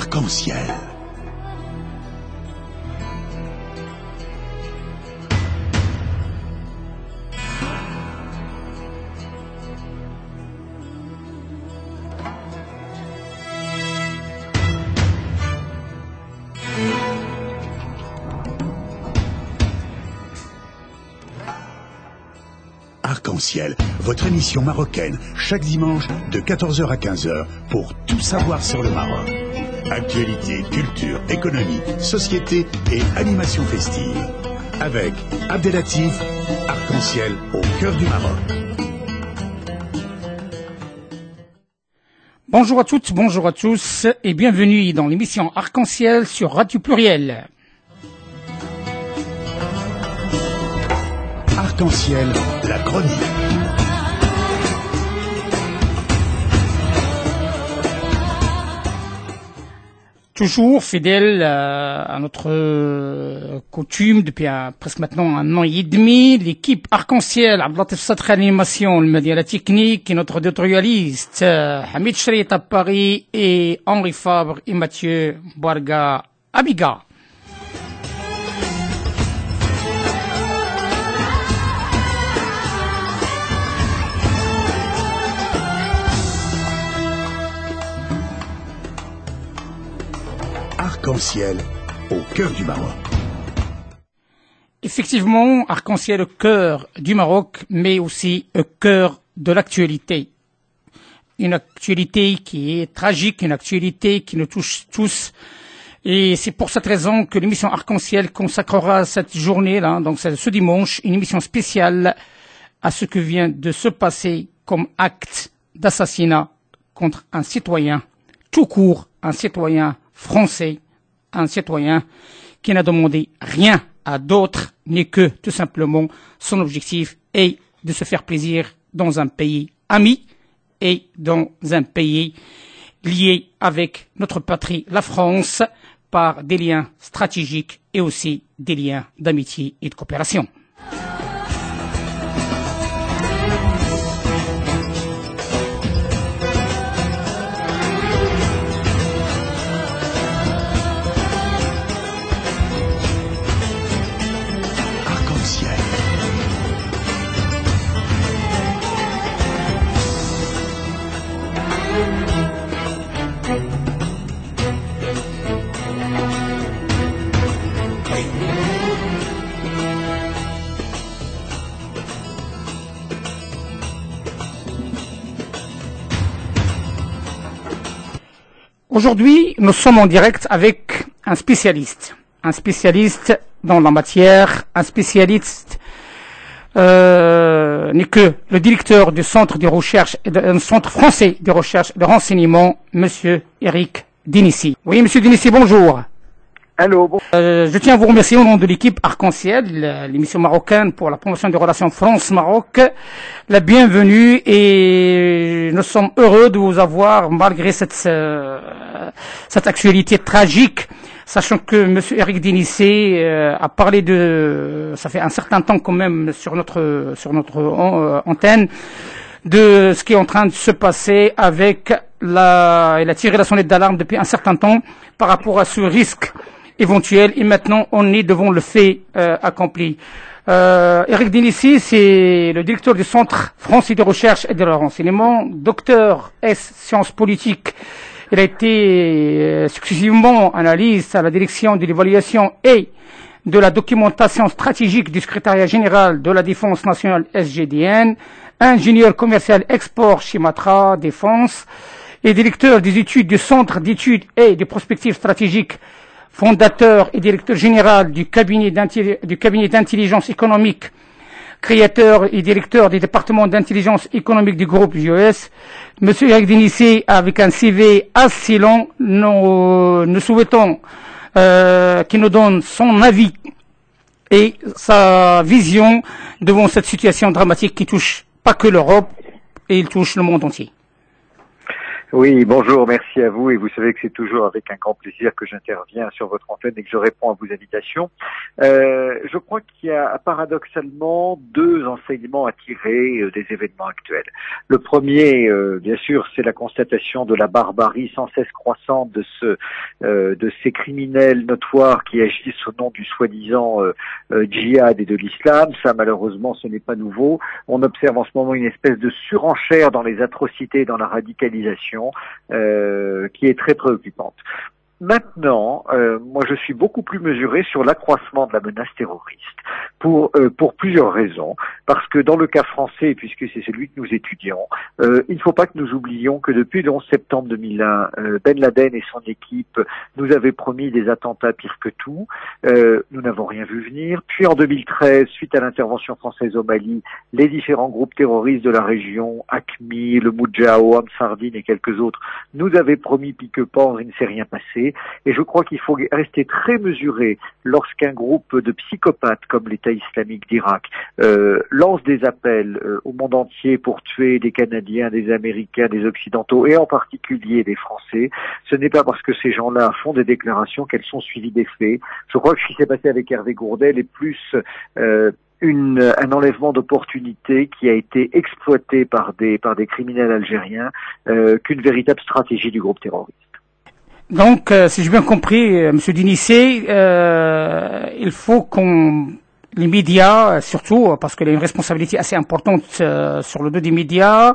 Arc-en-ciel. Arc-en-ciel, votre émission marocaine, chaque dimanche de 14h à 15h pour tout savoir sur le Maroc. Actualité, culture, économie, société et animation festive. Avec Abdelatif, Arc-en-ciel au cœur du Maroc. Bonjour à toutes, bonjour à tous et bienvenue dans l'émission Arc-en-ciel sur Radio Pluriel. Arc-en-ciel, la chronique. Toujours fidèle à notre coutume depuis presque maintenant 1 an et demi, l'équipe Arc-en-ciel, Abdelatif Sadri à l'animation, le média la technique et notre éditorialiste Hamid Chrit à Paris et Henri Fabre et Mathieu Boarga Abiga. Arc-en-ciel au cœur du Maroc. Effectivement, Arc-en-ciel au cœur du Maroc, mais aussi au cœur de l'actualité. Une actualité qui est tragique, une actualité qui nous touche tous. Et c'est pour cette raison que l'émission Arc-en-ciel consacrera cette journée-là, donc ce dimanche, une émission spéciale à ce que vient de se passer comme acte d'assassinat contre un citoyen, tout court, un citoyen français, un citoyen qui n'a demandé rien à d'autres, n'est que tout simplement son objectif est de se faire plaisir dans un pays ami et dans un pays lié avec notre patrie, la France, par des liens stratégiques et aussi des liens d'amitié et de coopération. Aujourd'hui, nous sommes en direct avec un spécialiste dans la matière, un spécialiste n'est que le directeur du centre de recherche, un centre français de recherche et de renseignement, Monsieur Eric Dinissi. Oui, Monsieur Dinissi, bonjour. Allô, bon. Je tiens à vous remercier au nom de l'équipe Arc-en-ciel, l'émission marocaine pour la promotion des relations France-Maroc, la bienvenue et nous sommes heureux de vous avoir malgré cette actualité tragique, sachant que Monsieur Eric Dinissi a parlé ça fait un certain temps quand même sur notre antenne, de ce qui est en train de se passer avec il a tiré la sonnette d'alarme depuis un certain temps par rapport à ce risque éventuel et maintenant on est devant le fait accompli. Eric Dinissi, c'est le directeur du Centre français de recherche et de renseignement, docteur S sciences politiques. Il a été successivement analyste à la direction de l'évaluation et de la documentation stratégique du secrétariat général de la défense nationale SGDN, ingénieur commercial export chez Matra Défense et directeur des études du Centre d'études et de prospectives stratégiques, fondateur et directeur général du cabinet d'intelligence économique, créateur et directeur des départements d'intelligence économique du groupe JOS. Monsieur Eric Dinissi, avec un CV assez long, nous souhaitons qu'il nous donne son avis et sa vision devant cette situation dramatique qui touche pas que l'Europe, et il touche le monde entier. Oui, bonjour, merci à vous. Et vous savez que c'est toujours avec un grand plaisir que j'interviens sur votre antenne et que je réponds à vos invitations. Je crois qu'il y a paradoxalement deux enseignements à tirer des événements actuels. Le premier, bien sûr, c'est la constatation de la barbarie sans cesse croissante de ces criminels notoires qui agissent au nom du soi-disant djihad et de l'islam. Ça, malheureusement, ce n'est pas nouveau. On observe en ce moment une espèce de surenchère dans les atrocités, dans la radicalisation, qui est très préoccupante. Maintenant, moi je suis beaucoup plus mesuré sur l'accroissement de la menace terroriste pour plusieurs raisons. Parce que dans le cas français, puisque c'est celui que nous étudions, il ne faut pas que nous oublions que depuis le 11 septembre 2001, Ben Laden et son équipe nous avaient promis des attentats pires que tout. Nous n'avons rien vu venir. Puis en 2013, suite à l'intervention française au Mali, les différents groupes terroristes de la région, AQMI, le Moudjahou, Ansardine et quelques autres, nous avaient promis pique-pendre, il ne s'est rien passé. Et je crois qu'il faut rester très mesuré lorsqu'un groupe de psychopathes comme l'État islamique d'Irak lance des appels au monde entier pour tuer des Canadiens, des Américains, des Occidentaux et en particulier des Français. Ce n'est pas parce que ces gens-là font des déclarations qu'elles sont suivies des faits. Je crois que ce qui s'est passé avec Hervé Gourdel est plus un enlèvement d'opportunité qui a été exploité par des criminels algériens qu'une véritable stratégie du groupe terroriste. Donc, si j'ai bien compris, Monsieur Dinissé, il faut les médias, surtout, parce qu'il y a une responsabilité assez importante sur le dos des médias,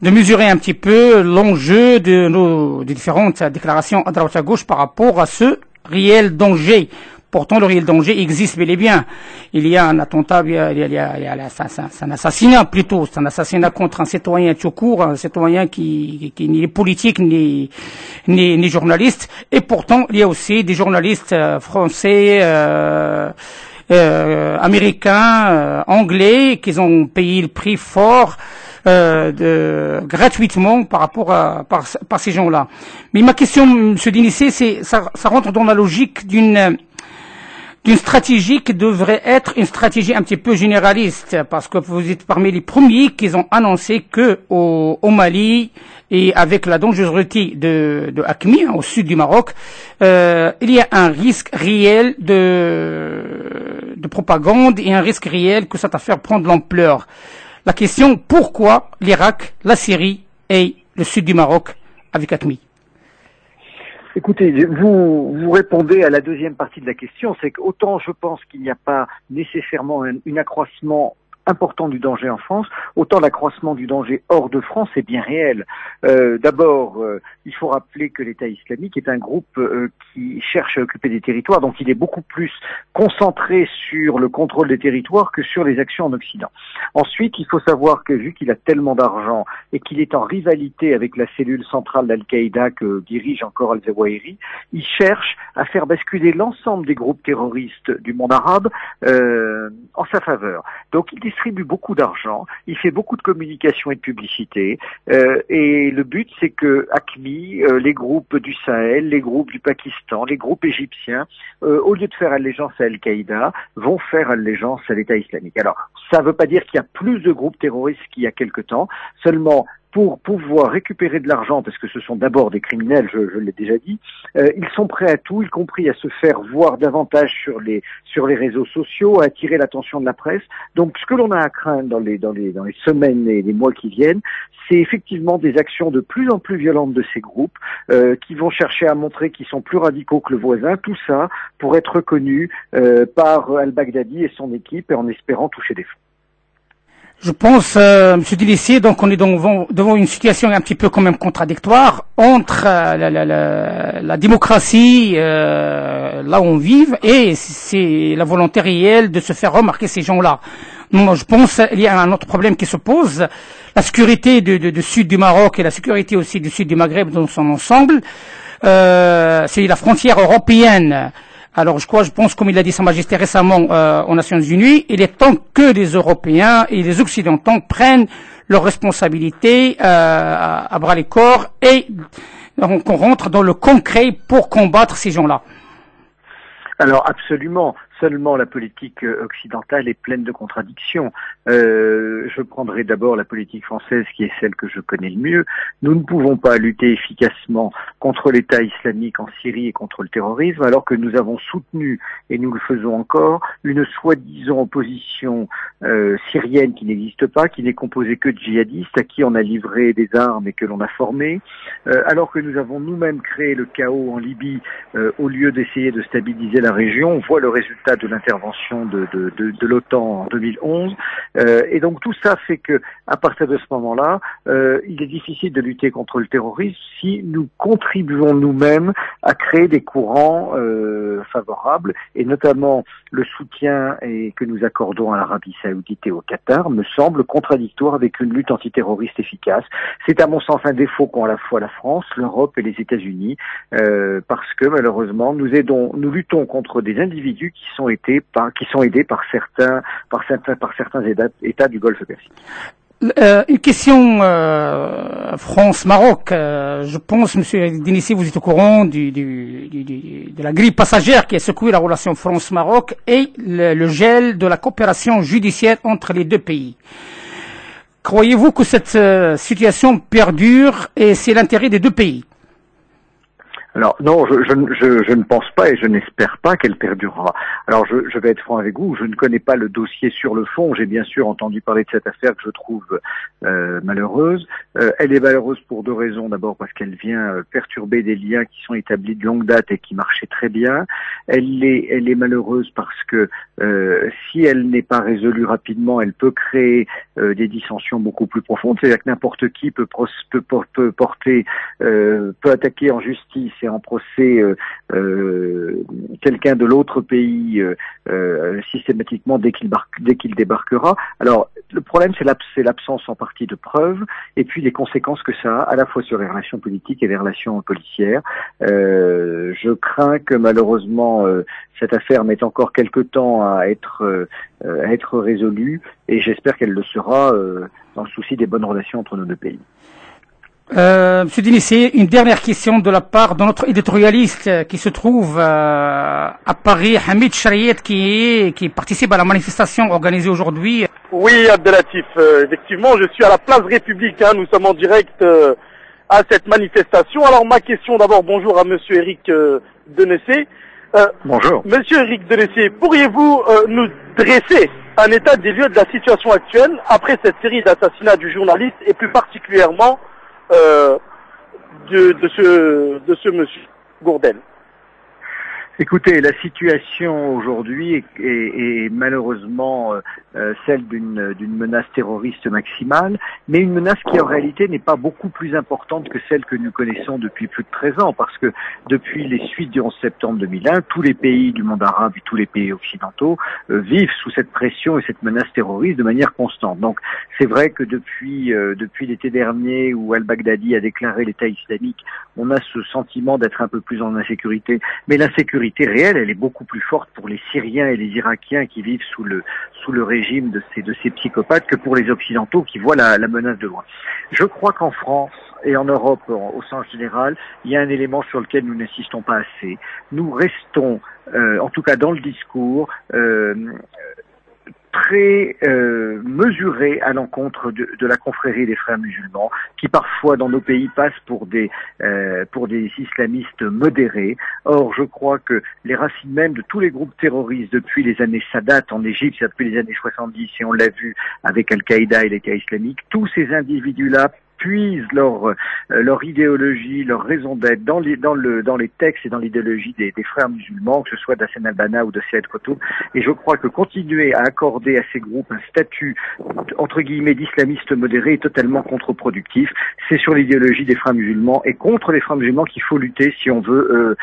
de mesurer un petit peu l'enjeu des différentes déclarations à droite à gauche par rapport à ce réel danger. Pourtant, le réel danger existe bel et bien. Il y a un attentat, c'est un assassinat plutôt, c'est un assassinat contre un citoyen tout court, un citoyen qui n'est politique ni journaliste. Et pourtant, il y a aussi des journalistes français, américains, anglais, qui ont payé le prix fort gratuitement par rapport par ces gens-là. Mais ma question, Monsieur Dinissé, ça rentre dans la logique d'une stratégie qui devrait être une stratégie un petit peu généraliste, parce que vous êtes parmi les premiers qui ont annoncé que au Mali et avec la dangerosité de AQMI, au sud du Maroc, il y a un risque réel de propagande et un risque réel que cette affaire prend de l'ampleur. La question, pourquoi l'Irak, la Syrie et le sud du Maroc avec AQMI? Écoutez, vous répondez à la deuxième partie de la question, c'est qu'autant je pense qu'il n'y a pas nécessairement un accroissement important du danger en France, autant l'accroissement du danger hors de France est bien réel. D'abord, il faut rappeler que l'État islamique est un groupe qui cherche à occuper des territoires, donc il est beaucoup plus concentré sur le contrôle des territoires que sur les actions en Occident. Ensuite, il faut savoir que vu qu'il a tellement d'argent et qu'il est en rivalité avec la cellule centrale d'Al-Qaïda que dirige encore Al-Zawahiri, il cherche à faire basculer l'ensemble des groupes terroristes du monde arabe en sa faveur. Donc il distribue beaucoup d'argent, il fait beaucoup de communication et de publicité, et le but c'est que AQMI, les groupes du Sahel, les groupes du Pakistan, les groupes égyptiens, au lieu de faire allégeance à Al-Qaïda, vont faire allégeance à l'État islamique. Alors, ça ne veut pas dire qu'il y a plus de groupes terroristes qu'il y a quelque temps, seulement pour pouvoir récupérer de l'argent, parce que ce sont d'abord des criminels, je l'ai déjà dit, ils sont prêts à tout, y compris à se faire voir davantage sur les réseaux sociaux, à attirer l'attention de la presse. Donc ce que l'on a à craindre dans les semaines et les mois qui viennent, c'est effectivement des actions de plus en plus violentes de ces groupes qui vont chercher à montrer qu'ils sont plus radicaux que le voisin, tout ça pour être reconnus par al-Baghdadi et son équipe et en espérant toucher des fonds. Je pense, Monsieur Dinissé, donc on est devant une situation un petit peu quand même contradictoire entre la démocratie là où on vit et c'est la volonté réelle de se faire remarquer ces gens-là. Moi, je pense qu'il y a un autre problème qui se pose. La sécurité du sud du Maroc et la sécurité aussi du sud du Maghreb dans son ensemble, c'est la frontière européenne. Alors je pense, comme il l'a dit Sa Majesté récemment aux Nations Unies, il est temps que les Européens et les Occidentaux prennent leurs responsabilités à bras les corps et qu'on rentre dans le concret pour combattre ces gens-là. Alors absolument. seulement la politique occidentale est pleine de contradictions. Je prendrai d'abord la politique française qui est celle que je connais le mieux. Nous ne pouvons pas lutter efficacement contre l'État islamique en Syrie et contre le terrorisme alors que nous avons soutenu, et nous le faisons encore, une soi-disant opposition syrienne qui n'existe pas, qui n'est composée que de djihadistes à qui on a livré des armes et que l'on a formés, alors que nous avons nous-mêmes créé le chaos en Libye au lieu d'essayer de stabiliser la région. On voit le résultat de l'intervention de l'OTAN en 2011, et donc tout ça fait que à partir de ce moment-là, il est difficile de lutter contre le terrorisme si nous contribuons nous-mêmes à créer des courants favorables, et notamment le soutien que nous accordons à l'Arabie Saoudite et au Qatar me semble contradictoire avec une lutte antiterroriste efficace. C'est à mon sens un défaut qu'ont à la fois la France, l'Europe et les États-Unis, parce que malheureusement nous luttons contre des individus qui sont aidés par certains États du Golfe Persique. Une question France-Maroc. Je pense, Monsieur Dinissi, vous êtes au courant de la grille passagère qui a secoué la relation France-Maroc et le gel de la coopération judiciaire entre les deux pays. Croyez-vous que cette situation perdure et c'est l'intérêt des deux pays? Alors non, je ne pense pas et je n'espère pas qu'elle perdurera. Alors je vais être franc avec vous, je ne connais pas le dossier sur le fond. J'ai bien sûr entendu parler de cette affaire que je trouve malheureuse. Elle est malheureuse pour deux raisons. D'abord parce qu'elle vient perturber des liens qui sont établis de longue date et qui marchaient très bien. Elle est malheureuse parce que si elle n'est pas résolue rapidement, elle peut créer des dissensions beaucoup plus profondes. C'est-à-dire que n'importe qui peut attaquer en justice et en procès quelqu'un de l'autre pays systématiquement dès qu'il débarquera. Alors le problème c'est l'absence en partie de preuves et puis les conséquences que ça a à la fois sur les relations politiques et les relations policières. Je crains que malheureusement cette affaire mette encore quelque temps à être résolue et j'espère qu'elle le sera dans le souci des bonnes relations entre nos deux pays. Monsieur Dinissi, une dernière question de la part de notre éditorialiste qui se trouve à Paris, Hamid Chariet, qui participe à la manifestation organisée aujourd'hui. Oui, Abdelatif, effectivement, je suis à la place République, nous sommes en direct à cette manifestation. Alors ma question d'abord, bonjour à Monsieur Eric Denessé. Bonjour. Monsieur Eric Denessé, pourriez-vous nous dresser un état des lieux de la situation actuelle après cette série d'assassinats du journaliste et plus particulièrement de ce monsieur Gourdel? Écoutez, la situation aujourd'hui est malheureusement celle d'une menace terroriste maximale, mais une menace qui en réalité n'est pas beaucoup plus importante que celle que nous connaissons depuis plus de 13 ans, parce que depuis les suites du 11 septembre 2001, tous les pays du monde arabe et tous les pays occidentaux vivent sous cette pression et cette menace terroriste de manière constante. Donc c'est vrai que depuis l'été dernier où al-Baghdadi a déclaré l'État islamique, on a ce sentiment d'être un peu plus en insécurité, mais l'insécurité réelle, elle est beaucoup plus forte pour les Syriens et les Irakiens qui vivent sous le régime de ces psychopathes que pour les Occidentaux qui voient la menace de loin. Je crois qu'en France et en Europe au sens général, il y a un élément sur lequel nous n'insistons pas assez. Nous restons, en tout cas dans le discours, très mesuré à l'encontre de la confrérie des frères musulmans, qui parfois dans nos pays passent pour des islamistes modérés. Or, je crois que les racines même de tous les groupes terroristes depuis les années Sadat en Égypte, depuis les années 70, et on l'a vu avec Al-Qaïda et l'État islamique, tous ces individus-là puisent leur idéologie, leur raison d'être dans les textes et dans l'idéologie des frères musulmans, que ce soit d'Hassan al-Banna ou de Saïd Qutb. Et je crois que continuer à accorder à ces groupes un statut, entre guillemets, d'islamiste modéré est totalement contre-productif. C'est sur l'idéologie des frères musulmans et contre les frères musulmans qu'il faut lutter si on veut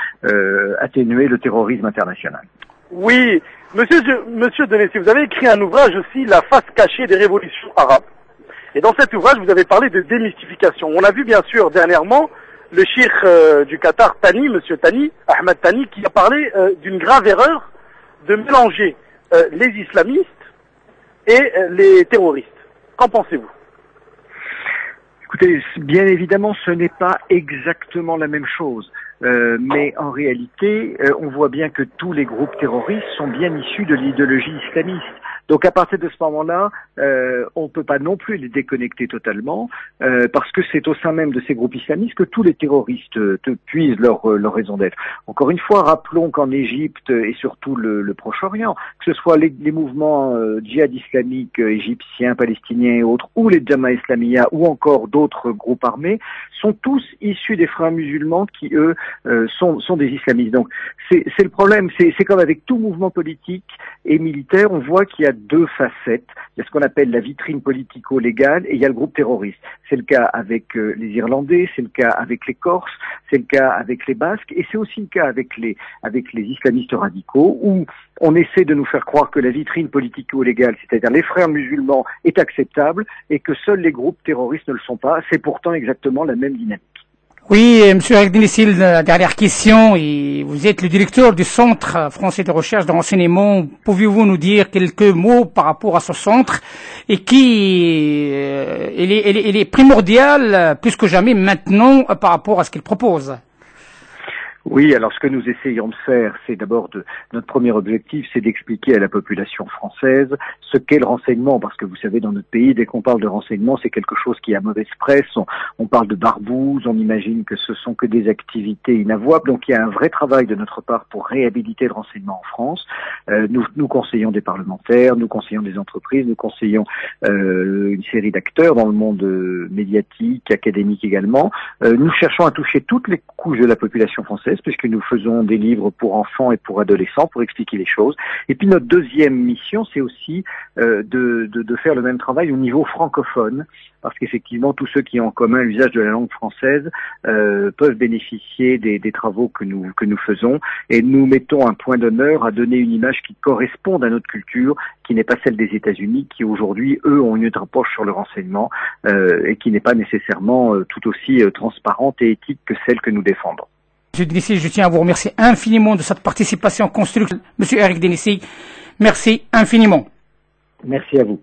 atténuer le terrorisme international. Oui, monsieur Denessé, vous avez écrit un ouvrage aussi, La face cachée des révolutions arabes. Et dans cet ouvrage, vous avez parlé de démystification. On a vu bien sûr dernièrement le cheikh du Qatar, Tani, monsieur Tani, Ahmed Tani, qui a parlé d'une grave erreur de mélanger les islamistes et les terroristes. Qu'en pensez-vous? Écoutez, bien évidemment, ce n'est pas exactement la même chose. mais en réalité, on voit bien que tous les groupes terroristes sont bien issus de l'idéologie islamiste. Donc à partir de ce moment-là, on ne peut pas non plus les déconnecter totalement, parce que c'est au sein même de ces groupes islamistes que tous les terroristes puisent leur raison d'être. Encore une fois, rappelons qu'en Égypte et surtout le Proche-Orient, que ce soit les mouvements djihad islamiques égyptiens, palestiniens et autres, ou les Jamaat Islamiyya, ou encore d'autres groupes armés, sont tous issus des frères musulmans qui, eux, sont des islamistes. Donc c'est le problème, c'est comme avec tout mouvement politique et militaire, on voit qu'il y a deux facettes. Il y a ce qu'on appelle la vitrine politico-légale et il y a le groupe terroriste. C'est le cas avec les Irlandais, c'est le cas avec les Corses, c'est le cas avec les Basques et c'est aussi le cas avec les islamistes radicaux où on essaie de nous faire croire que la vitrine politico-légale, c'est-à-dire les frères musulmans, est acceptable et que seuls les groupes terroristes ne le sont pas. C'est pourtant exactement la même dynamique. Oui, Monsieur Eric Denissi, la dernière question. Et vous êtes le directeur du Centre français de recherche de renseignement. Pouvez-vous nous dire quelques mots par rapport à ce centre et qui il est primordial plus que jamais maintenant par rapport à ce qu'il propose? Oui, alors ce que nous essayons de faire, c'est d'abord notre premier objectif, c'est d'expliquer à la population française ce qu'est le renseignement, parce que vous savez, dans notre pays, dès qu'on parle de renseignement, c'est quelque chose qui a mauvaise presse, on parle de barbouze, on imagine que ce sont que des activités inavouables, donc il y a un vrai travail de notre part pour réhabiliter le renseignement en France. Nous conseillons des parlementaires, nous conseillons des entreprises, nous conseillons une série d'acteurs dans le monde médiatique, académique également. Nous cherchons à toucher toutes les couches de la population française, puisque nous faisons des livres pour enfants et pour adolescents pour expliquer les choses. Et puis notre deuxième mission, c'est aussi de faire le même travail au niveau francophone, parce qu'effectivement, tous ceux qui ont en commun l'usage de la langue française peuvent bénéficier des travaux que nous faisons, et nous mettons un point d'honneur à donner une image qui corresponde à notre culture, qui n'est pas celle des États-Unis, qui aujourd'hui, eux, ont une autre approche sur le renseignement, et qui n'est pas nécessairement tout aussi transparente et éthique que celle que nous défendons. Monsieur Denissi, je tiens à vous remercier infiniment de cette participation constructive. Monsieur Eric Denissi, merci infiniment. Merci à vous.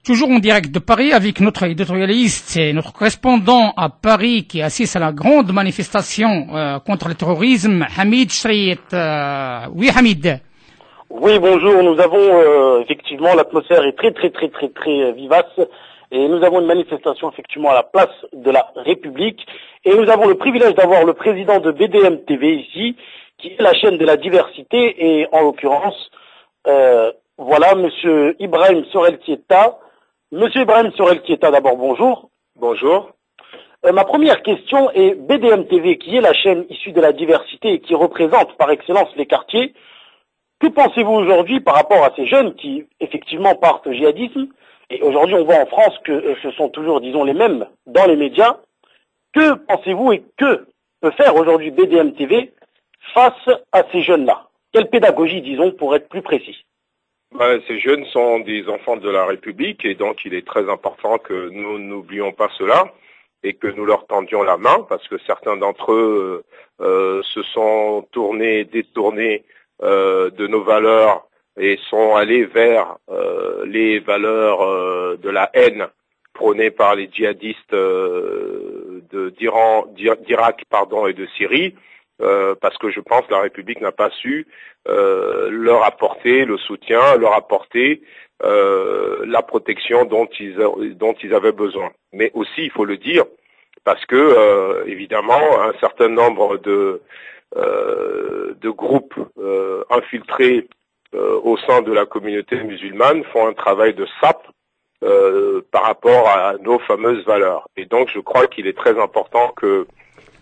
Toujours en direct de Paris avec notre éditorialiste et notre correspondant à Paris qui assiste à la grande manifestation contre le terrorisme, Hamid Shriet. Oui, Hamid. Oui, bonjour. Nous avons effectivement, l'atmosphère est très vivace et nous avons une manifestation effectivement à la place de la République et nous avons le privilège d'avoir le président de BDM TV ici, qui est la chaîne de la diversité et en l'occurrence, voilà, Monsieur Ibrahim Sorel Kieta. Monsieur Ibrahim Sorel Kieta, d'abord bonjour. Bonjour. Ma première question est BDM TV, qui est la chaîne issue de la diversité et qui représente par excellence les quartiers. Que pensez-vous aujourd'hui par rapport à ces jeunes qui effectivement partent au djihadisme? Et aujourd'hui on voit en France que ce sont toujours, disons, les mêmes dans les médias. Que pensez-vous et que peut faire aujourd'hui BDM TV face à ces jeunes-là? Quelle pédagogie, disons, pour être plus précis? Ces jeunes sont des enfants de la République et donc il est très important que nous n'oublions pas cela et que nous leur tendions la main parce que certains d'entre eux se sont détournés de nos valeurs et sont allés vers les valeurs de la haine prônées par les djihadistes d'Irak et de Syrie. Parce que je pense que la République n'a pas su leur apporter le soutien, leur apporter la protection dont ils avaient besoin. Mais aussi, il faut le dire, parce que évidemment, un certain nombre de groupes infiltrés au sein de la communauté musulmane font un travail de sape par rapport à nos fameuses valeurs. Et donc, je crois qu'il est très important que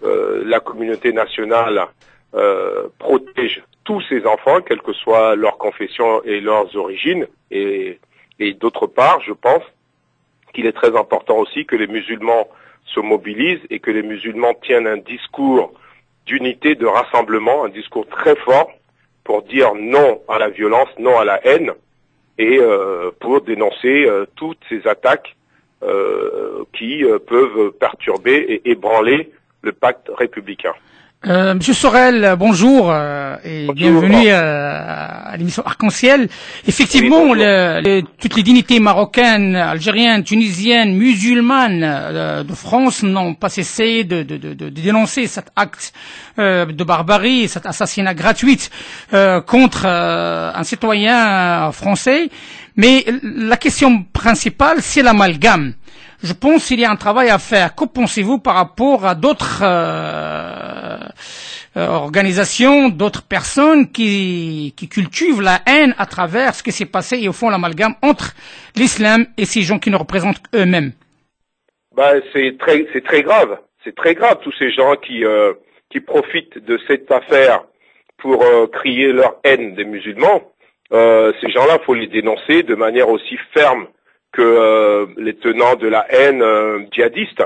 la communauté nationale protège tous ses enfants, quelle que soit leur confession et leurs origines. Et d'autre part, je pense qu'il est très important aussi que les musulmans se mobilisent et que les musulmans tiennent un discours d'unité, de rassemblement, un discours très fort pour dire non à la violence, non à la haine et pour dénoncer toutes ces attaques qui peuvent perturber et ébranler le pacte républicain. Monsieur Sorel, bonjour et bonjour. Bienvenue à l'émission Arc-en-Ciel. Effectivement, oui, toutes les dignités marocaines, algériennes, tunisiennes, musulmanes de France n'ont pas cessé de dénoncer cet acte de barbarie, cet assassinat gratuit contre un citoyen français. Mais la question principale, c'est l'amalgame. Je pense qu'il y a un travail à faire. Que pensez-vous par rapport à d'autres organisations, d'autres personnes qui cultivent la haine à travers ce qui s'est passé et au fond l'amalgame entre l'islam et ces gens qui nous représentent eux-mêmes? C'est très grave. C'est très grave tous ces gens qui profitent de cette affaire pour crier leur haine des musulmans. Ces gens-là, faut les dénoncer de manière aussi ferme que les tenants de la haine djihadiste.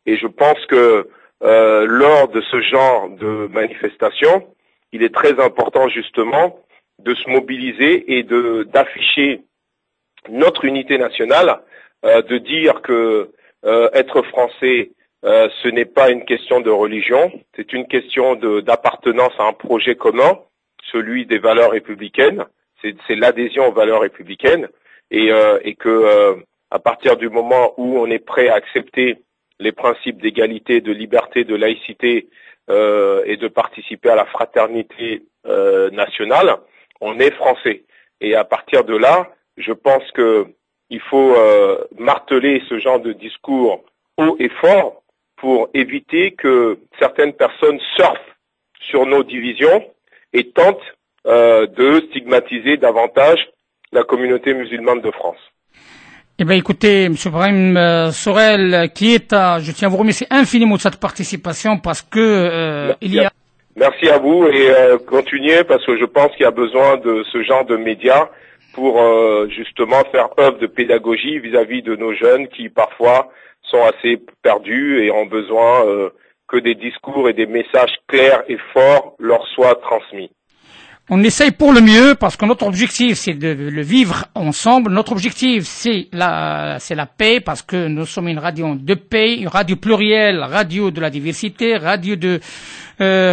Et je pense que lors de ce genre de manifestation, il est très important justement de se mobiliser et d'afficher notre unité nationale, de dire que être français, ce n'est pas une question de religion, c'est une question d'appartenance à un projet commun, celui des valeurs républicaines, c'est l'adhésion aux valeurs républicaines. Et que à partir du moment où on est prêt à accepter les principes d'égalité, de liberté, de laïcité et de participer à la fraternité nationale, on est français. Et à partir de là, je pense que il faut marteler ce genre de discours haut et fort pour éviter que certaines personnes surfent sur nos divisions et tentent de stigmatiser davantage la communauté musulmane de France. Eh bien, écoutez, M. Brahim Sorel, je tiens à vous remercier infiniment de cette participation parce que Merci à vous et continuez parce que je pense qu'il y a besoin de ce genre de médias pour justement faire œuvre de pédagogie vis-à-vis de nos jeunes qui parfois sont assez perdus et ont besoin que des discours et des messages clairs et forts leur soient transmis. On essaye pour le mieux parce que notre objectif c'est de le vivre ensemble. Notre objectif c'est la paix parce que nous sommes une radio de paix, une radio plurielle, radio de la diversité, radio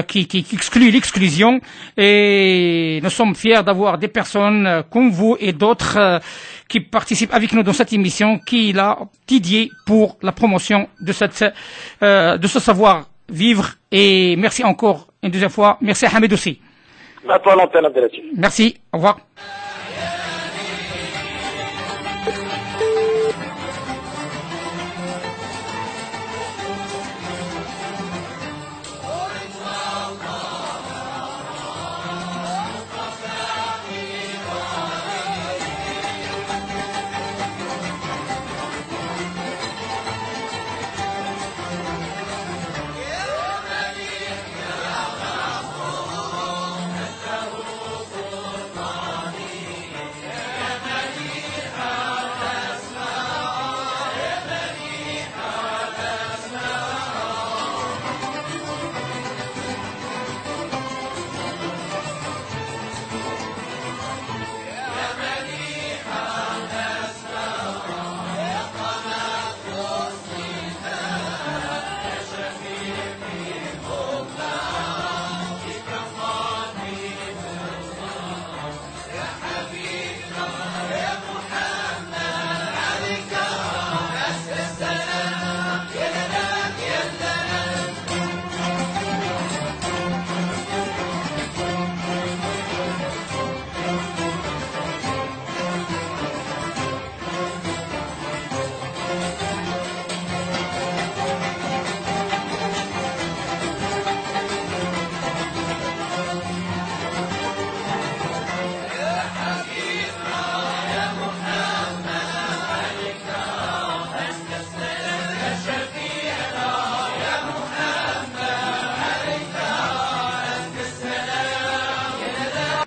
qui exclut l'exclusion. Et nous sommes fiers d'avoir des personnes comme vous et d'autres qui participent avec nous dans cette émission qui est là dédiée pour la promotion de ce savoir vivre. Et merci encore une deuxième fois. Merci à Hamid aussi. À toi l'antenne, Abdelatif. Merci, au revoir.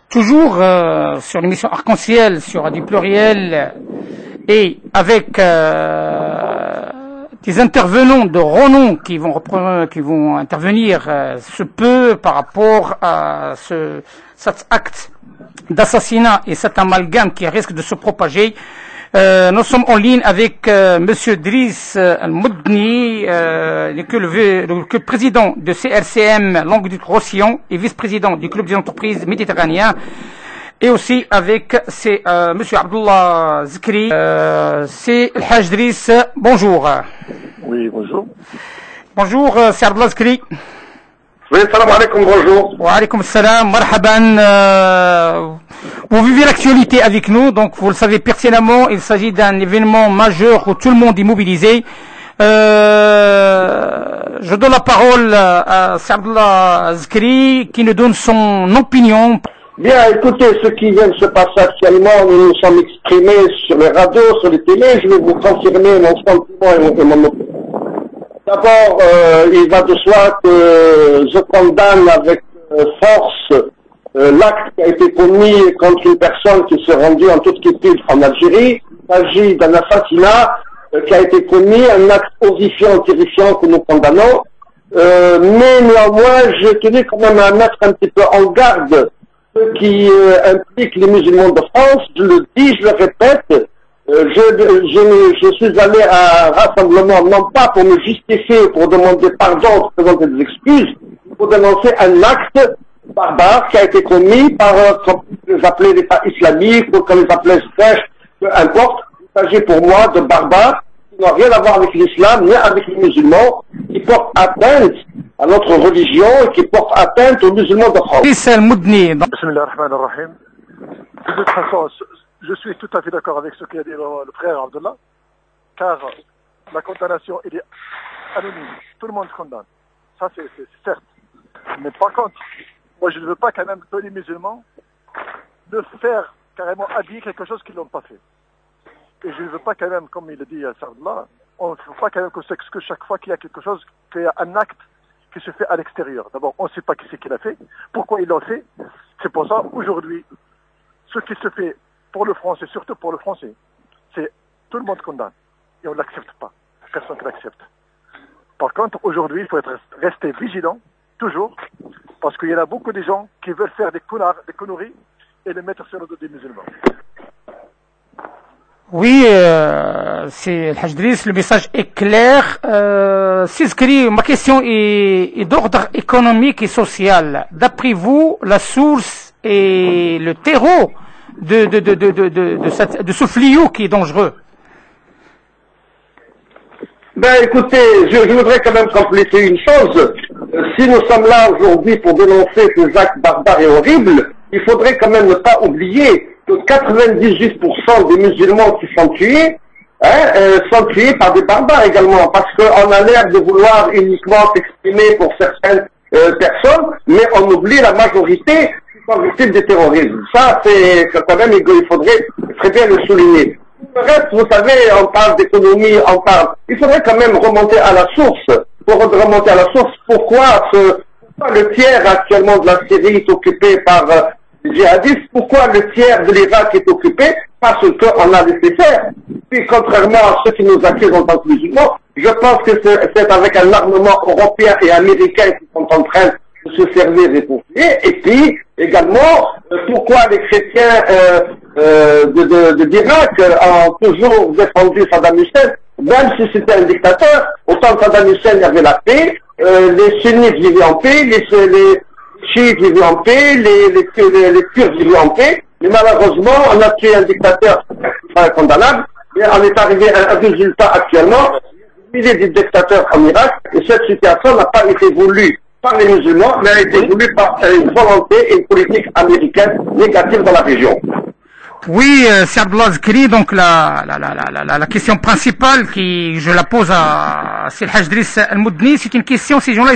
toujours sur l'émission Arc-en-Ciel, sur Radio Pluriel, et avec des intervenants de renom qui vont intervenir ce peu par rapport à cet acte d'assassinat et cet amalgame qui risque de se propager. Nous sommes en ligne avec Monsieur Driss Al-Moudni, le président de CRCM Languedoc-Roussillon et vice-président du club des entreprises méditerranéens, et aussi avec Monsieur Abdullah Zikri. C'est El Haj Driss. Bonjour. Oui, bonjour. Bonjour, c'est Abdullah Zikri. Oui, salam alaikum, bonjour. Wa alaikum salam, marhaban. Vous vivez l'actualité avec nous, donc vous le savez pertinemment, il s'agit d'un événement majeur où tout le monde est mobilisé. Je donne la parole à Abdullah Zikri qui nous donne son opinion. Bien, écoutez, ce qui vient de se passer actuellement, nous nous sommes exprimés sur les radios, sur les télés, je vais vous confirmer mon sentiment et mon opinion. D'abord, il va de soi que je condamne avec force l'acte qui a été commis contre une personne qui s'est rendue en toute quiétude en Algérie. Il s'agit d'un assassinat qui a été commis, un acte horrifiant, terrifiant que nous condamnons. Mais néanmoins, je tenais quand même à mettre un petit peu en garde ce qui implique les musulmans de France. Je le dis, je le répète. Je suis allé à un rassemblement, non pas pour me justifier, pour demander pardon, pour présenter des excuses, pour dénoncer un acte barbare qui a été commis par, comme les appelait l'État islamique, ou comme les appelait Daesh, peu importe. Il s'agit pour moi de barbares qui n'ont rien à voir avec l'islam, ni avec les musulmans, qui portent atteinte à notre religion et qui portent atteinte aux musulmans de France. Bismillahirrahmanirrahim. De toute façon, je suis tout à fait d'accord avec ce qu'a dit le frère Abdullah, car la condamnation, elle est anonyme. Tout le monde condamne. Ça, c'est certes. Mais par contre, moi, je ne veux pas quand même que les musulmans de faire carrément habiller quelque chose qu'ils n'ont pas fait. Et je ne veux pas quand même, comme il a dit Abdullah, on ne veut pas quand même que chaque fois qu'il y a quelque chose, qu'il y a un acte qui se fait à l'extérieur. D'abord, on ne sait pas qui c'est qui l'a fait, pourquoi il l'a fait. C'est pour ça, aujourd'hui, ce qui se fait pour le français, surtout pour le français, c'est tout le monde condamne. Et on ne l'accepte pas. Personne ne l'accepte. Par contre, aujourd'hui, il faut rester vigilant, toujours, parce qu'il y en a beaucoup de gens qui veulent faire des conneries et les mettre sur le dos des musulmans. Oui, c'est El Haj Driss, le message est clair. Zikri, ma question est d'ordre économique et social. D'après vous, la source et le terreau de ce fléau qui est dangereux? Ben écoutez, je voudrais quand même compléter une chose. Si nous sommes là aujourd'hui pour dénoncer ces actes barbares et horribles, il faudrait quand même ne pas oublier que 98% des musulmans qui sont tués, sont tués par des barbares également, parce qu'on a l'air de vouloir uniquement s'exprimer pour certaines personnes, mais on oublie la majorité qui sont victimes du terrorisme. Ça, c'est quand même, il faudrait très bien le souligner. Le reste, vous savez, on parle d'économie, il faudrait quand même remonter à la source. Pour remonter à la source, pourquoi le tiers actuellement de la Syrie est occupé par les djihadistes? Pourquoi le tiers de l'Irak est occupé? Parce qu'on a laissé faire. Puis, contrairement à ceux qui nous accusent en tant que musulmans, je pense que c'est avec un armement européen et américain qui sont en train de se servir des pompiers. Et puis, également, pourquoi les chrétiens d'Irak ont toujours défendu Saddam Hussein, même si c'était un dictateur. Autant Saddam Hussein, il y avait la paix, les sunnites vivaient en paix, les chiites vivaient en paix, les Kurdes vivaient en paix, mais malheureusement, on a tué un dictateur condamnable, et on est arrivé à un résultat actuellement, milliers de dictateurs en Irak, et cette situation n'a pas été voulue par les musulmans, mais a été voulue par une volonté et une politique américaine négative dans la région. Oui, c'est Abdullah Zikri, donc la question principale je la pose à El Haj Driss Al-Moudni, c'est une question, ces gens-là,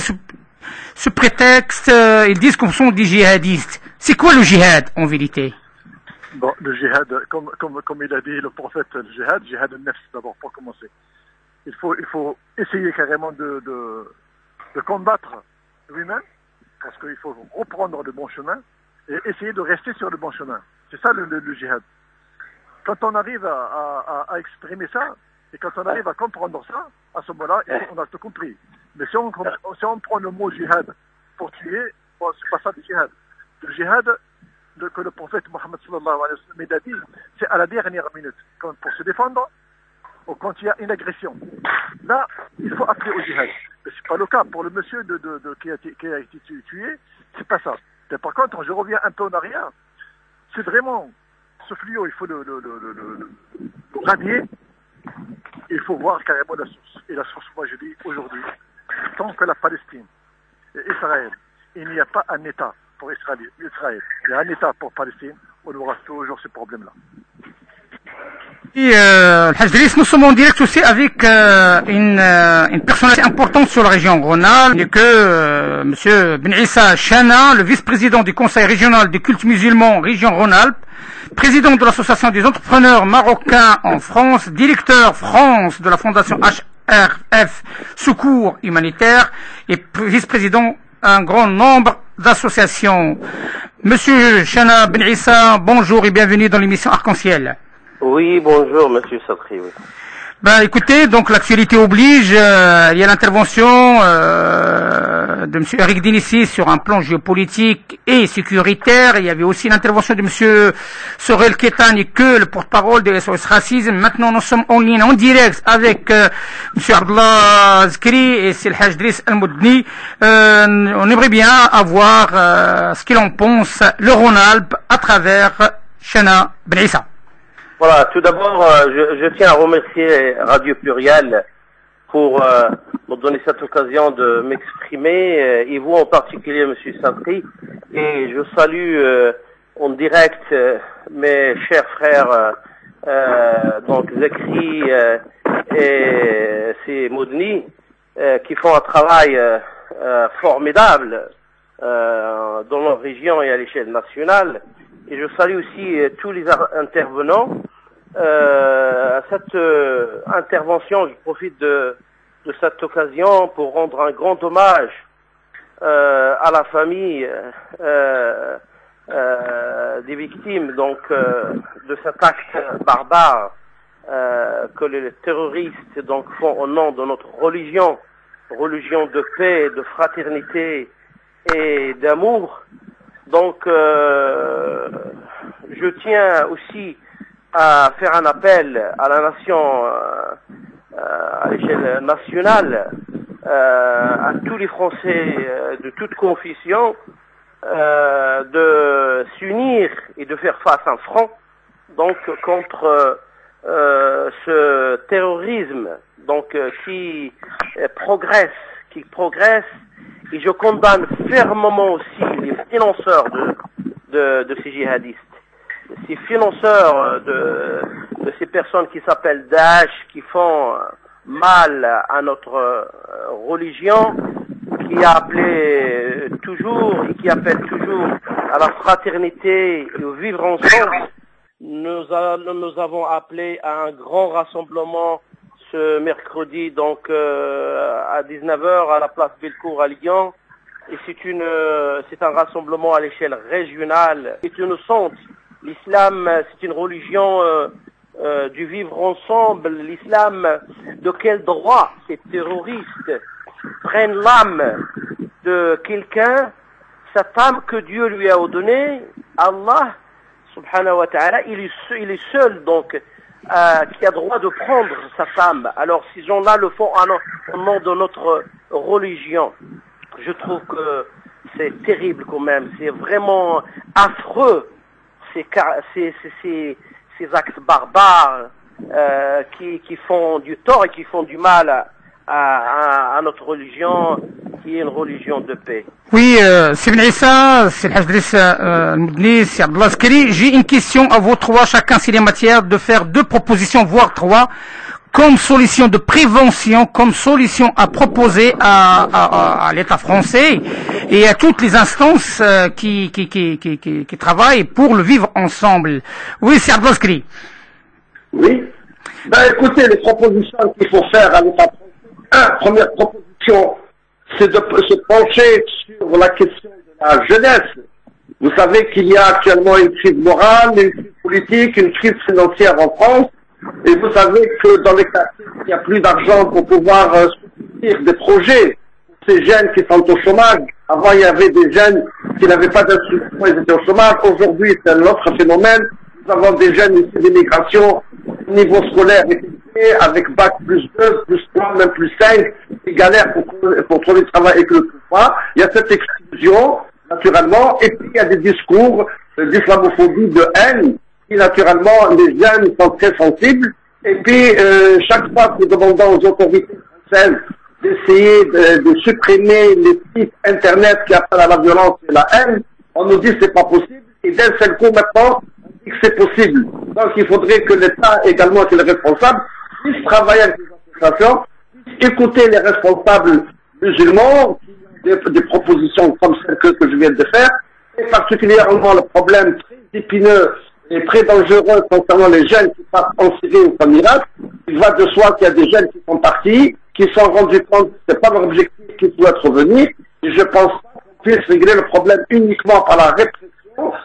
ce prétexte, ils disent qu'on sont des djihadistes. C'est quoi le djihad, en vérité? Bon, le djihad, comme il a dit le prophète, le djihad al-nafs d'abord, pour commencer. Il faut essayer carrément de combattre lui-même, parce qu'il faut reprendre le bon chemin, et essayer de rester sur le bon chemin. C'est ça le djihad. Quand on arrive à exprimer ça, et quand on arrive à comprendre ça, à ce moment-là, on a tout compris. Mais si on prend le mot djihad pour tuer, bon, c'est pas ça le djihad. Le djihad que le prophète Mohammed sallallahu alayhi wa sallam a dit, c'est à la dernière minute, pour se défendre, ou quand il y a une agression. Là, il faut appeler au djihad. Mais c'est pas le cas. Pour le monsieur qui a été tué, c'est pas ça. Mais par contre, je reviens un peu en arrière, c'est vraiment ce fléau, il faut le radier. Il faut voir carrément la source. Et la source, moi je dis aujourd'hui, tant que la Palestine et Israël, il n'y a pas un État pour Israël, il y a un État pour Palestine, on aura toujours ce problème-là. Et Haj Driss, nous sommes en direct aussi avec une personnalité importante sur la région Rhône-Alpes, que Monsieur Ben Issa Chana, le vice-président du Conseil régional du culte musulman région Rhône-Alpes, président de l'association des entrepreneurs marocains en France, directeur France de la fondation HRF Secours Humanitaire et vice-président un grand nombre d'associations. Monsieur Chana Ben Issa, bonjour et bienvenue dans l'émission Arc-en-Ciel. Oui, bonjour, monsieur Satri. Oui. Ben, écoutez, donc l'actualité oblige, il y a l'intervention de monsieur Eric Dinissi sur un plan géopolitique et sécuritaire. Il y avait aussi l'intervention de monsieur Sorel Ketani, que le porte-parole de SOS Racisme. Maintenant, nous sommes en ligne, en direct avec monsieur Abdullah Zkri et c'est le Haj Driss Al-Moudni. On aimerait bien avoir ce qu'il en pense, le Rhône-Alpes, à travers Chana Ben Issa. Voilà, tout d'abord, je tiens à remercier Radio Pluriel pour me donner cette occasion de m'exprimer, et vous en particulier, monsieur Satri, et je salue en direct mes chers frères, donc Zekri et c'est Moudni, qui font un travail formidable dans leur région et à l'échelle nationale. Et je salue aussi tous les intervenants. À cette intervention, je profite de cette occasion pour rendre un grand hommage à la famille des victimes donc de cet acte barbare que les terroristes donc font au nom de notre religion de paix, de fraternité et d'amour. Donc, je tiens aussi à faire un appel à la nation, à l'échelle nationale, à tous les Français de toute confession, de s'unir et de faire face en front, donc contre ce terrorisme, donc qui progresse. Et je condamne fermement aussi les financeurs de ces djihadistes, ces financeurs de ces personnes qui s'appellent Daesh, qui font mal à notre religion, qui a appelé toujours et qui appelle toujours à la fraternité et au vivre ensemble. Nous avons appelé à un grand rassemblement ce mercredi, donc à 19h à la place Bellecour à Lyon, et c'est un rassemblement à l'échelle régionale. C'est une centre. L'islam, c'est une religion du vivre ensemble. L'islam, de quel droit ces terroristes prennent l'âme de quelqu'un, cette âme que Dieu lui a donnée, Allah, subhanahu wa ta'ala, il est seul donc qui a droit de prendre sa femme. Alors ces gens-là le font au nom de notre religion. Je trouve que c'est terrible quand même, c'est vraiment affreux ces actes barbares qui font du tort et qui font du mal à notre religion, qui est une religion de paix. Oui, c'est Ben Issa, c'est le Haj Driss Al-Moudni, c'est Abdullah Zkri. J'ai une question à vous trois, chacun s'il est matière de faire 2 propositions, voire 3, comme solution de prévention, comme solution à proposer à l'État français et à toutes les instances qui travaillent pour le vivre ensemble. Oui, c'est Abdullah Zkri. Oui. Ben écoutez, les propositions qu'il faut faire à l'État français. Première proposition, c'est de se pencher sur la question de la jeunesse. Vous savez qu'il y a actuellement une crise morale, une crise politique, une crise financière en France. Et vous savez que dans les quartiers, il n'y a plus d'argent pour pouvoir soutenir des projets pour ces jeunes qui sont au chômage. Avant, il y avait des jeunes qui n'avaient pas d'instruction, ils étaient au chômage. Aujourd'hui, c'est un autre phénomène. Nous avons des jeunes ici d'immigration, niveau scolaire élevé, avec bac plus 2, plus 3, même plus 5, qui galèrent pour trouver du travail et que le trouvent pas. Il y a cette exclusion, naturellement, et puis il y a des discours d'islamophobie, de haine, qui naturellement, les jeunes sont très sensibles. Et puis, chaque fois que nous demandons aux autorités françaises d'essayer de supprimer les sites internet qui appellent à la violence et la haine, on nous dit que c'est pas possible. Et d'un seul coup, maintenant, on dit que c'est possible. Donc, il faudrait que l'État, également, qui est le responsable, puisse travailler avec les associations, puisse écouter les responsables musulmans, qui ont des propositions comme celles que je viens de faire, et particulièrement le problème très épineux et très dangereux concernant les jeunes qui partent en Syrie ou en Irak. Il va de soi qu'il y a des jeunes qui sont partis, qui se sont rendus compte que ce n'est pas leur objectif qu'ils doivent revenir. Et je pense pas qu'on puisse régler le problème uniquement par la répression.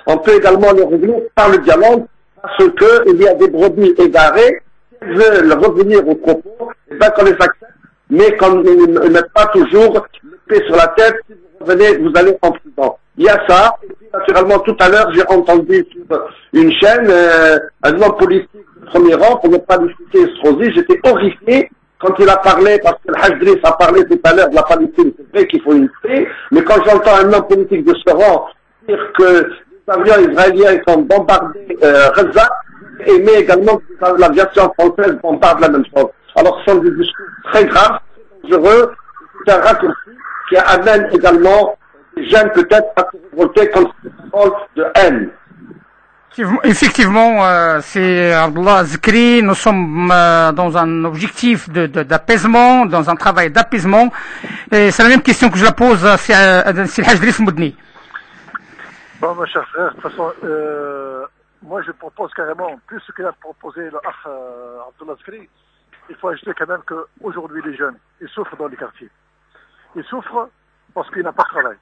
On peut également le régler par le dialogue, parce qu'il y a des brebis égarées qui veulent revenir au propos, et bien qu'on les accepte, mais qu'on ne mette pas toujours l'épée sur la tête. Si vous revenez, vous allez en prison. Il y a ça. Et puis, naturellement, tout à l'heure, j'ai entendu sur une chaîne un homme politique de premier rang, pour ne pas lui citer Estrosi. J'étais horrifié quand il a parlé, parce que le Hajj Driss a parlé tout à l'heure de la Palestine. C'est vrai qu'il faut une paix, mais quand j'entends un homme politique de ce rang dire que les avions israéliens ont bombardé Gaza, et mais également que l'aviation française bombarde la même chose. Alors, ce sont des discours très graves, très dangereux. C'est un raccourci qui amène également des jeunes peut-être à se révolter contre ces paroles de haine. Effectivement, c'est Abdullah Zikri. Nous sommes dans un objectif d'apaisement, dans un travail d'apaisement. Et c'est la même question que je la pose à Hajj Driss Moudni. Bon, mon cher frère, de toute façon, moi je propose carrément, plus ce qu'a proposé le Abdullah Zikri, il faut ajouter quand même qu'aujourd'hui les jeunes, ils souffrent dans les quartiers. Ils souffrent parce qu'ils n'ont pas de travail.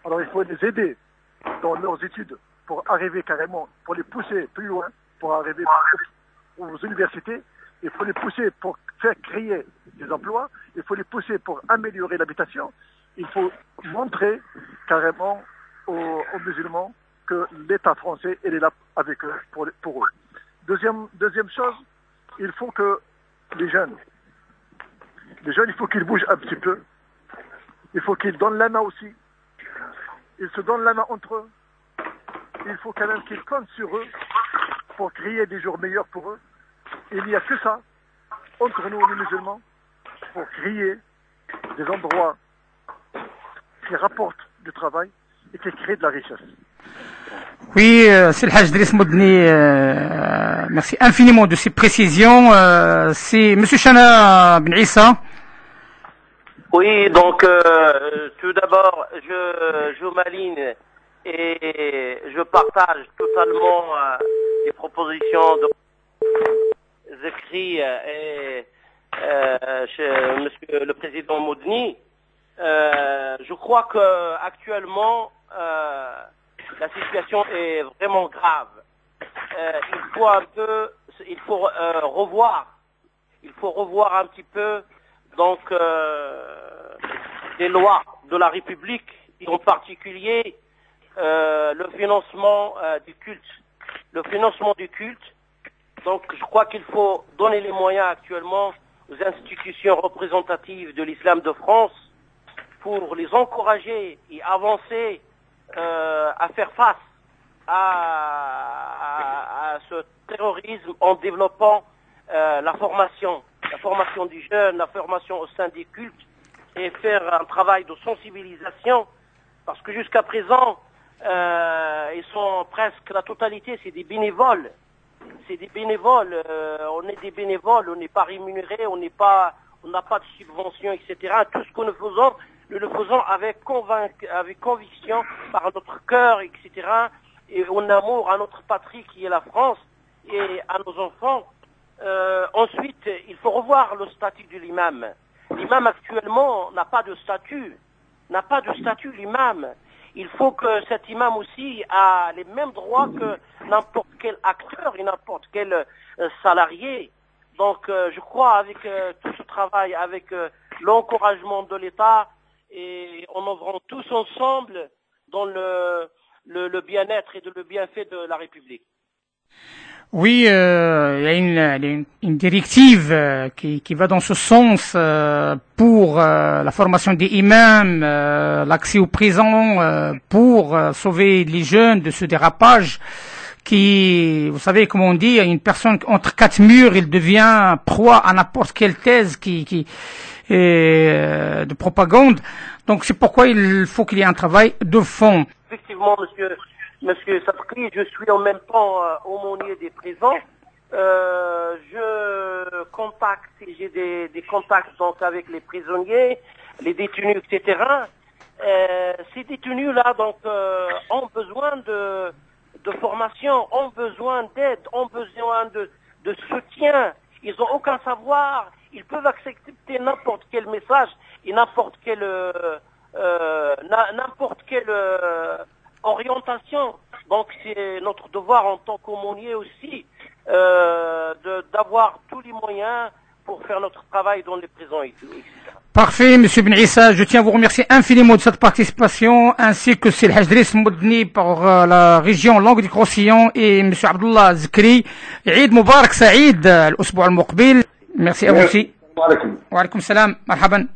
Alors il faut les aider dans leurs études pour arriver carrément, pour les pousser plus loin, pour arriver aux universités. Il faut les pousser pour faire créer des emplois. Il faut les pousser pour améliorer l'habitation. Il faut montrer carrément aux musulmans que l'État français est là avec eux, pour eux. Deuxième chose, il faut que les jeunes, il faut qu'ils bougent un petit peu. Il faut qu'ils donnent la main aussi. Ils se donnent la main entre eux. Il faut quand même qu'ils comptent sur eux pour créer des jours meilleurs pour eux. Il n'y a que ça, entre nous les musulmans, pour créer des endroits qui rapportent du travail et qui créent de la richesse. Oui, c'est le Hajj Driss Moudni. Merci infiniment de ces précisions. C'est M. Chana Ben Issa. Oui, donc tout d'abord, je m'aligne et je partage totalement les propositions de Zikri et Monsieur le Président Moudni. Je crois que actuellement la situation est vraiment grave. Il faut revoir un petit peu donc les lois de la République et en particulier le financement du culte. Le financement du culte. Donc je crois qu'il faut donner les moyens actuellement aux institutions représentatives de l'islam de France pour les encourager et avancer à faire face à ce terrorisme en développant la formation du jeune, la formation au sein des cultes et faire un travail de sensibilisation parce que jusqu'à présent ils sont presque la totalité, c'est des bénévoles. C'est des bénévoles, on est des bénévoles, on n'est pas rémunérés, on n'a pas de subvention, etc. Tout ce que nous le faisons avec conviction, par notre cœur, etc. Et en amour à notre patrie qui est la France et à nos enfants. Ensuite, il faut revoir le statut de l'imam. L'imam actuellement n'a pas de statut. L'imam. il faut que cet imam aussi a les mêmes droits que n'importe quel acteur et n'importe quel salarié. Donc je crois avec tout ce travail, avec l'encouragement de l'État, et en œuvrant tous ensemble dans le bien-être et le bienfait de la République. Oui, il y a une directive qui va dans ce sens pour la formation des imams, l'accès aux prisons, pour sauver les jeunes de ce dérapage qui, vous savez, comme on dit, une personne entre quatre murs, il devient proie à n'importe quelle thèse de propagande. Donc c'est pourquoi il faut qu'il y ait un travail de fond. Effectivement, Monsieur Sadri, je suis en même temps aumônier des prisons. Je contacte, j'ai des contacts donc avec les prisonniers, les détenus, etc. Ces détenus-là donc ont besoin de formation, ont besoin d'aide, ont besoin de soutien. Ils n'ont aucun savoir. Ils peuvent accepter n'importe quel message et n'importe quelle orientation. Donc c'est notre devoir en tant qu'aumônier aussi d'avoir tous les moyens pour faire notre travail dans les prisons et tout, etc. Parfait, Monsieur Ben Issa, je tiens à vous remercier infiniment de cette participation, ainsi que c'est le Hajdris Moudni par la région Langue du Roussillon et Monsieur Abdullah Zikri. Eid Mubarak Saïd, l'Usbou al-Muqbil. Merci à vous aussi. Wa alaikum salam, marhaban.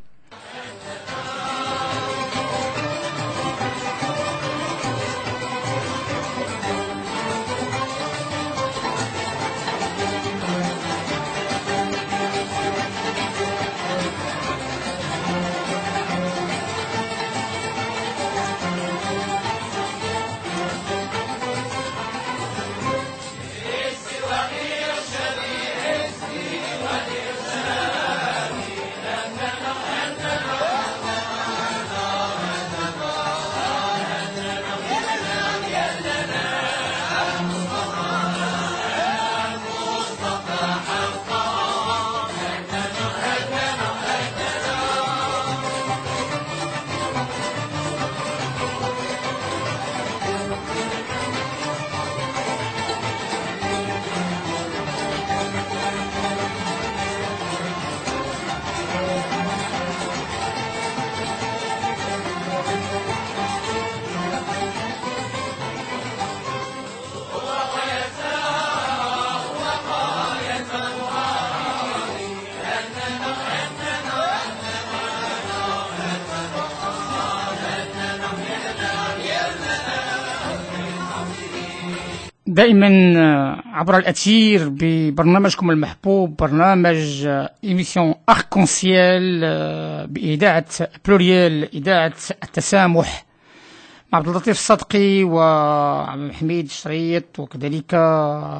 دائما عبر الأثير ببرنامجكم المحبوب، برنامج إيميسيون أركونسيال بإذاعة بلوريال، إذاعة التسامح، مع عبد اللطيف الصدقي وعبد الحميد الشريط، وكذلك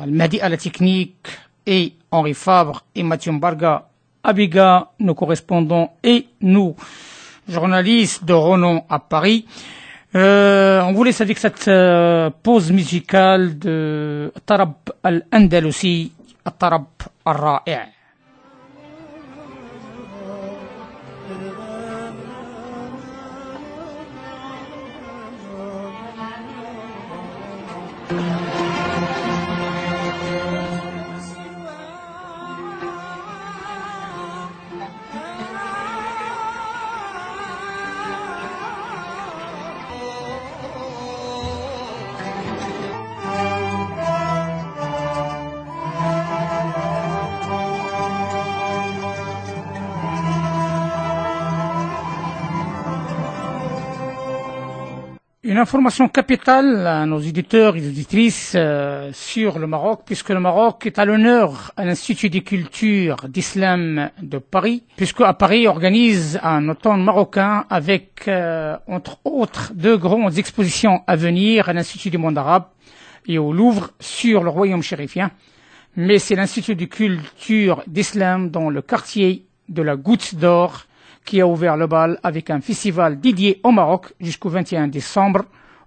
المهدي آلا تكنيك et Henri Fabre et Mathieu Mbarga Abiga, nos correspondants et nous, journalistes de renom à Paris. On vous laisse avec cette pause musicale de Tarab al-Andalusi, Tarab al-Ra'i'. Une information capitale à nos éditeurs et auditrices sur le Maroc, puisque le Maroc est à l'honneur à l'Institut des cultures d'islam de Paris, puisque à Paris organise un automne marocain avec, entre autres, 2 grandes expositions à venir à l'Institut du monde arabe et au Louvre sur le royaume chérifien. Mais c'est l'Institut des cultures d'islam dans le quartier de la Goutte d'Or qui a ouvert le bal avec un festival dédié au Maroc jusqu'au 21 décembre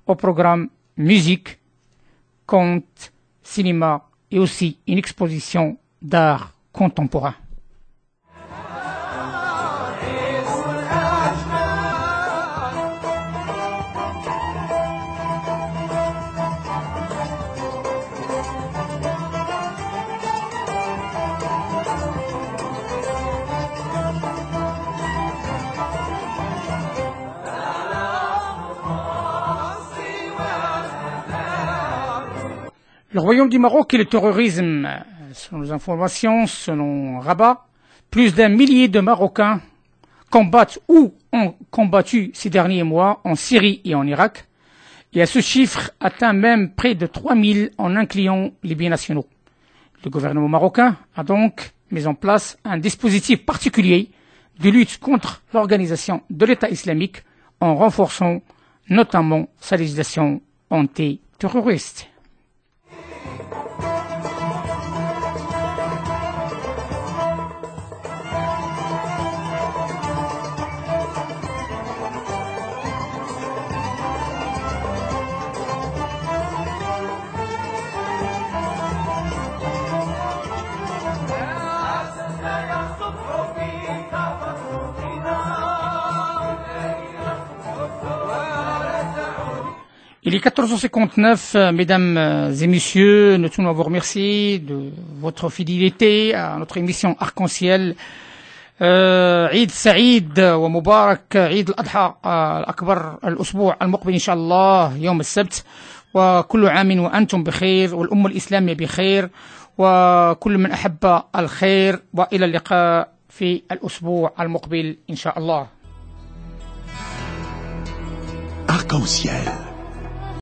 au programme musique, conte, cinéma et aussi une exposition d'art contemporain. Le Royaume du Maroc et le terrorisme, selon les informations, selon Rabat, plus d'1 millier de Marocains combattent ou ont combattu ces derniers mois en Syrie et en Irak, et à ce chiffre atteint même près de 3000 en incluant les binationaux. Le gouvernement marocain a donc mis en place un dispositif particulier de lutte contre l'organisation de l'État islamique en renforçant notamment sa législation antiterroriste. Il est 14h59, mesdames et messieurs, nous tenons à vous remercier de votre fidélité à notre émission Arc-en-Ciel. عيد سعيد ومبارك عيد الأضحى الأكبر الأسبوع المقبل إن شاء الله يوم السبت وكل عام وأنتم بخير والأمة الإسلامية بخير وكل من أحب الخير وإلى اللقاء في الأسبوع المقبل إن شاء الله. Arc-en-Ciel.